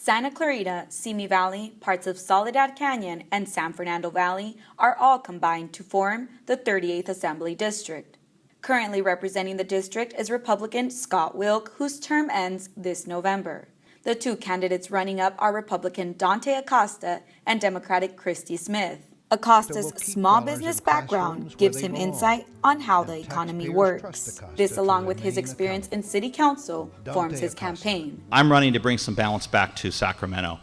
Santa Clarita, Simi Valley, parts of Soledad Canyon, and San Fernando Valley are all combined to form the 38th Assembly District. Currently representing the district is Republican Scott Wilk, whose term ends this November. The two candidates running up are Republican Dante Acosta and Democratic Christy Smith. Acosta's small business background gives him insight on how the economy works. This, along with his experience in city council, forms his campaign. I'm running to bring some balance back to Sacramento.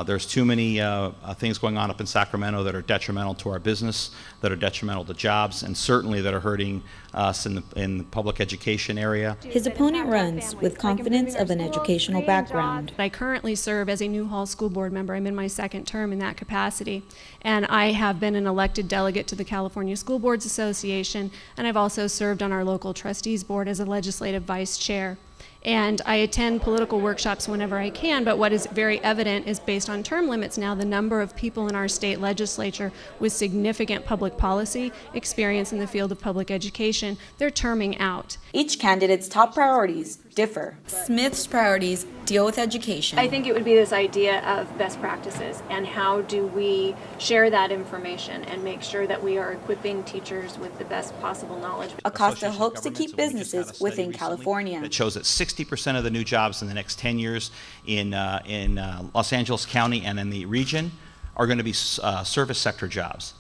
There's too many things going on up in Sacramento that are detrimental to our business, that are detrimental to jobs, and certainly that are hurting us in the public education area. His opponent runs with confidence of an educational background. I currently serve as a Newhall School Board member. I'm in my second term in that capacity. And I have been an elected delegate to the California School Boards Association, and I've also served on our local trustees board as a legislative vice chair. And I attend political workshops whenever I can, but what is very evident is based on term limits now, the number of people in our state legislature with significant public policy experience in the field of public education, they're terming out. Each candidate's top priorities differ. Smith's priorities deal with education. I think it would be this idea of best practices and how do we share that information and make sure that we are equipping teachers with the best possible knowledge. Acosta hopes to keep businesses within California. It shows that 60% of the new jobs in the next 10 years in Los Angeles County and in the region are going to be service sector jobs.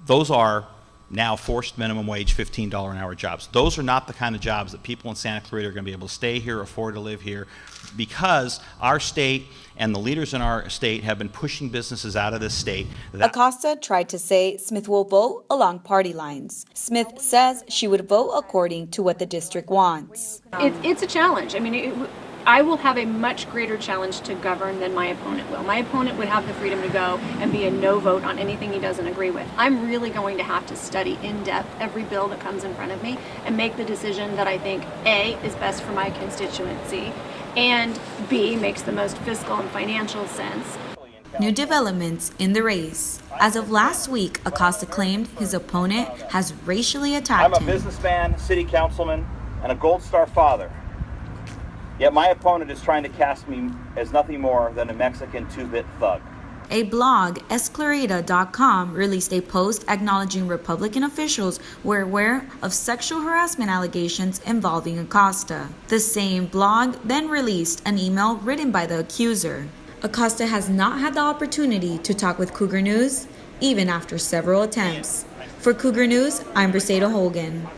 Those are now forced minimum wage $15 an hour jobs. Those are not the kind of jobs that people in Santa Clarita are going to be able to stay here, afford to live here, because our state and the leaders in our state have been pushing businesses out of this state. Acosta tried to say Smith will vote along party lines. Smith says she would vote according to what the district wants. It's a challenge. I mean, I will have a much greater challenge to govern than my opponent will. My opponent would have the freedom to go and be a no vote on anything he doesn't agree with. I'm really going to have to study in depth every bill that comes in front of me and make the decision that I think A, is best for my constituency, and B, makes the most fiscal and financial sense. New developments in the race. As of last week, Acosta claimed his opponent has racially attacked him. I'm a businessman, city councilman, and a Gold Star father. Yet my opponent is trying to cast me as nothing more than a Mexican two-bit thug. A blog, Esclarita.com, released a post acknowledging Republican officials were aware of sexual harassment allegations involving Acosta. The same blog then released an email written by the accuser. Acosta has not had the opportunity to talk with Cougar News, even after several attempts. For Cougar News, I'm Briseida Holgan.